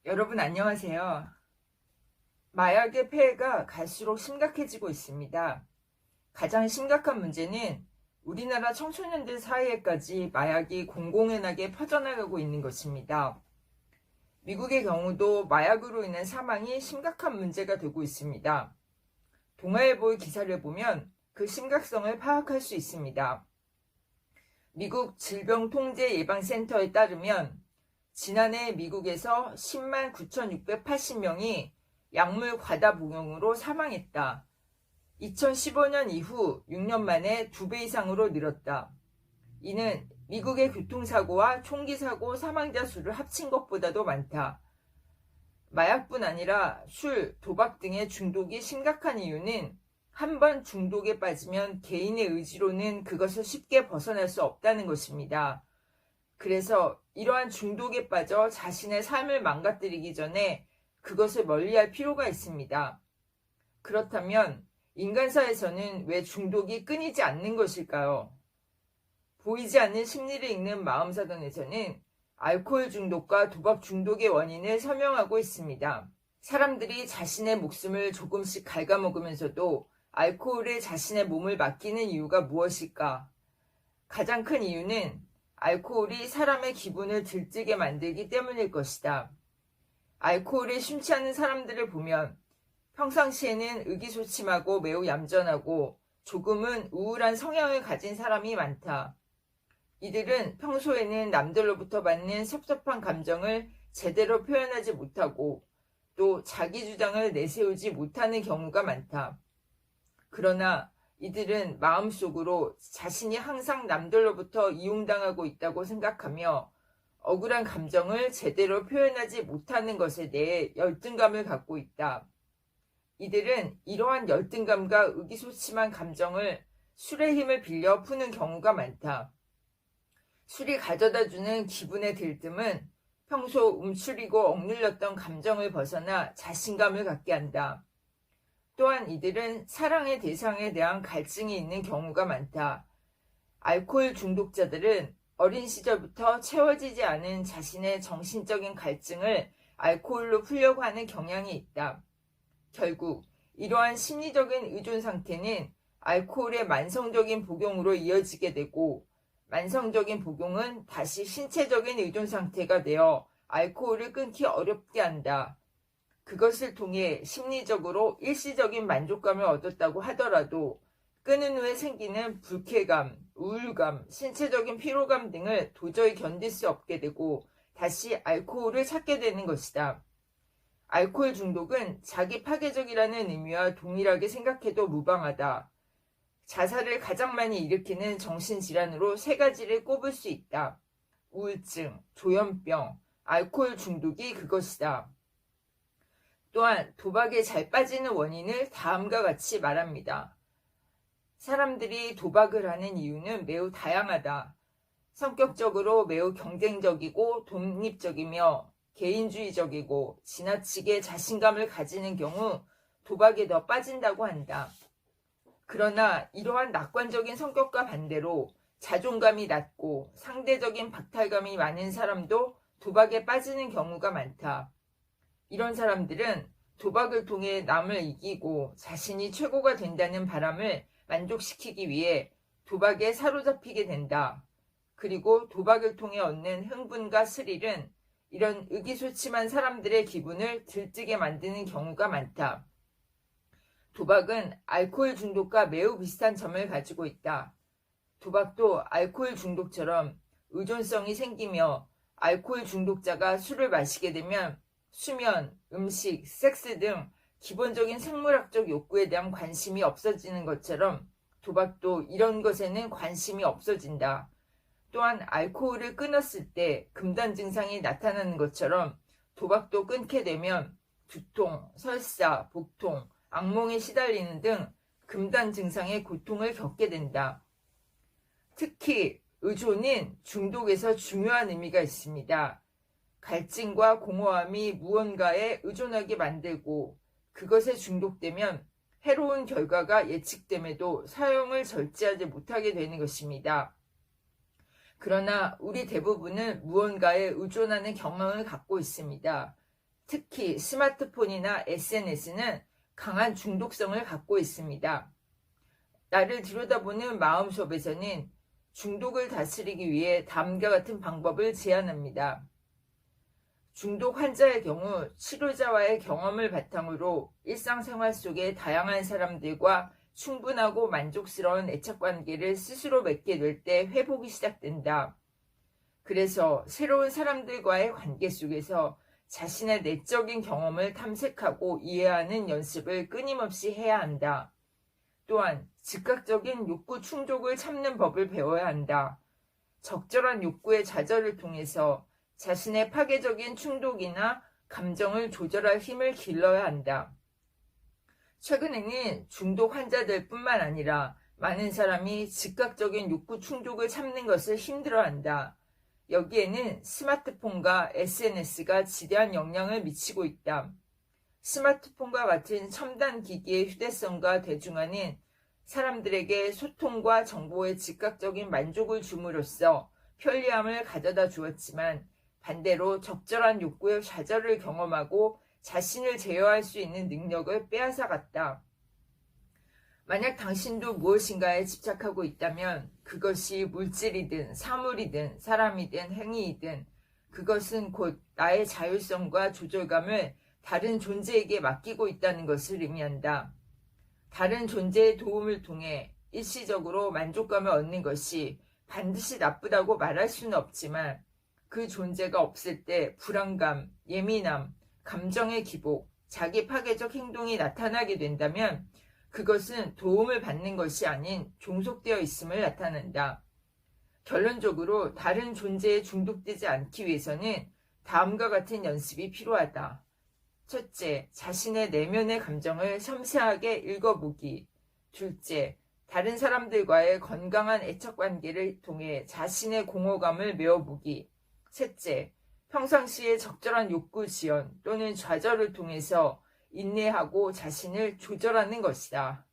여러분 안녕하세요. 마약의 폐해가 갈수록 심각해지고 있습니다. 가장 심각한 문제는 우리나라 청소년들 사이에까지 마약이 공공연하게 퍼져나가고 있는 것입니다. 미국의 경우도 마약으로 인한 사망이 심각한 문제가 되고 있습니다. 동아일보의 기사를 보면 그 심각성을 파악할 수 있습니다. 미국 질병통제예방센터에 따르면 지난해 미국에서 10만 9,680명이 약물 과다 복용으로 사망했다. 2015년 이후 6년 만에 2배 이상으로 늘었다. 이는 미국의 교통사고와 총기사고 사망자 수를 합친 것보다도 많다. 마약뿐 아니라 술, 도박 등의 중독이 심각한 이유는 한 번 중독에 빠지면 개인의 의지로는 그것을 쉽게 벗어날 수 없다는 것입니다. 그래서 이러한 중독에 빠져 자신의 삶을 망가뜨리기 전에 그것을 멀리할 필요가 있습니다. 그렇다면 인간사에서는 왜 중독이 끊이지 않는 것일까요? 보이지 않는 심리를 읽는 마음사전에서는 알코올 중독과 도박 중독의 원인을 설명하고 있습니다. 사람들이 자신의 목숨을 조금씩 갉아먹으면서도 알코올에 자신의 몸을 맡기는 이유가 무엇일까? 가장 큰 이유는 알코올이 사람의 기분을 들뜨게 만들기 때문일 것이다. 알코올에 심취하는 사람들을 보면 평상시에는 의기소침하고 매우 얌전하고 조금은 우울한 성향을 가진 사람이 많다. 이들은 평소에는 남들로부터 받는 섭섭한 감정을 제대로 표현하지 못하고 또 자기 주장을 내세우지 못하는 경우가 많다. 그러나 이들은 마음속으로 자신이 항상 남들로부터 이용당하고 있다고 생각하며 억울한 감정을 제대로 표현하지 못하는 것에 대해 열등감을 갖고 있다. 이들은 이러한 열등감과 의기소침한 감정을 술의 힘을 빌려 푸는 경우가 많다. 술이 가져다주는 기분의 들뜸은 평소 움츠리고 억눌렸던 감정을 벗어나 자신감을 갖게 한다. 또한 이들은 사랑의 대상에 대한 갈증이 있는 경우가 많다. 알코올 중독자들은 어린 시절부터 채워지지 않은 자신의 정신적인 갈증을 알코올로 풀려고 하는 경향이 있다. 결국 이러한 심리적인 의존 상태는 알코올의 만성적인 복용으로 이어지게 되고 만성적인 복용은 다시 신체적인 의존 상태가 되어 알코올을 끊기 어렵게 한다. 그것을 통해 심리적으로 일시적인 만족감을 얻었다고 하더라도 끊은 후에 생기는 불쾌감, 우울감, 신체적인 피로감 등을 도저히 견딜 수 없게 되고 다시 알코올을 찾게 되는 것이다. 알코올 중독은 자기 파괴적이라는 의미와 동일하게 생각해도 무방하다. 자살을 가장 많이 일으키는 정신질환으로 3가지를 꼽을 수 있다. 우울증, 조현병, 알코올 중독이 그것이다. 또한 도박에 잘 빠지는 원인을 다음과 같이 말합니다. 사람들이 도박을 하는 이유는 매우 다양하다. 성격적으로 매우 경쟁적이고 독립적이며 개인주의적이고 지나치게 자신감을 가지는 경우 도박에 더 빠진다고 한다. 그러나 이러한 낙관적인 성격과 반대로 자존감이 낮고 상대적인 박탈감이 많은 사람도 도박에 빠지는 경우가 많다. 이런 사람들은 도박을 통해 남을 이기고 자신이 최고가 된다는 바람을 만족시키기 위해 도박에 사로잡히게 된다. 그리고 도박을 통해 얻는 흥분과 스릴은 이런 의기소침한 사람들의 기분을 들뜨게 만드는 경우가 많다. 도박은 알코올 중독과 매우 비슷한 점을 가지고 있다. 도박도 알코올 중독처럼 의존성이 생기며 알코올 중독자가 술을 마시게 되면 수면, 음식, 섹스 등 기본적인 생물학적 욕구에 대한 관심이 없어지는 것처럼 도박도 이런 것에는 관심이 없어진다. 또한 알코올을 끊었을 때 금단 증상이 나타나는 것처럼 도박도 끊게 되면 두통, 설사, 복통, 악몽에 시달리는 등 금단 증상의 고통을 겪게 된다. 특히 의존은 중독에서 중요한 의미가 있습니다. 갈증과 공허함이 무언가에 의존하게 만들고 그것에 중독되면 해로운 결과가 예측됨에도 사용을 절제하지 못하게 되는 것입니다. 그러나 우리 대부분은 무언가에 의존하는 경향을 갖고 있습니다. 특히 스마트폰이나 SNS는 강한 중독성을 갖고 있습니다. 나를 들여다보는 마음 수업에서는 중독을 다스리기 위해 다음과 같은 방법을 제안합니다. 중독 환자의 경우 치료자와의 경험을 바탕으로 일상생활 속의 다양한 사람들과 충분하고 만족스러운 애착관계를 스스로 맺게 될 때 회복이 시작된다. 그래서 새로운 사람들과의 관계 속에서 자신의 내적인 경험을 탐색하고 이해하는 연습을 끊임없이 해야 한다. 또한 즉각적인 욕구 충족을 참는 법을 배워야 한다. 적절한 욕구의 좌절을 통해서 자신의 파괴적인 충동이나 감정을 조절할 힘을 길러야 한다. 최근에는 중독 환자들 뿐만 아니라 많은 사람이 즉각적인 욕구 충족을 참는 것을 힘들어한다. 여기에는 스마트폰과 SNS가 지대한 영향을 미치고 있다. 스마트폰과 같은 첨단 기기의 휴대성과 대중화는 사람들에게 소통과 정보의 즉각적인 만족을 줌으로써 편리함을 가져다 주었지만 반대로 적절한 욕구의 좌절을 경험하고 자신을 제어할 수 있는 능력을 빼앗아갔다. 만약 당신도 무엇인가에 집착하고 있다면 그것이 물질이든 사물이든 사람이든 행위이든 그것은 곧 나의 자율성과 조절감을 다른 존재에게 맡기고 있다는 것을 의미한다. 다른 존재의 도움을 통해 일시적으로 만족감을 얻는 것이 반드시 나쁘다고 말할 수는 없지만 그 존재가 없을 때 불안감, 예민함, 감정의 기복, 자기 파괴적 행동이 나타나게 된다면 그것은 도움을 받는 것이 아닌 종속되어 있음을 나타낸다. 결론적으로 다른 존재에 중독되지 않기 위해서는 다음과 같은 연습이 필요하다. 첫째, 자신의 내면의 감정을 섬세하게 읽어보기. 둘째, 다른 사람들과의 건강한 애착관계를 통해 자신의 공허감을 메워보기. 셋째, 평상시에 적절한 욕구 지연 또는 좌절을 통해서 인내하고 자신을 조절하는 것이다.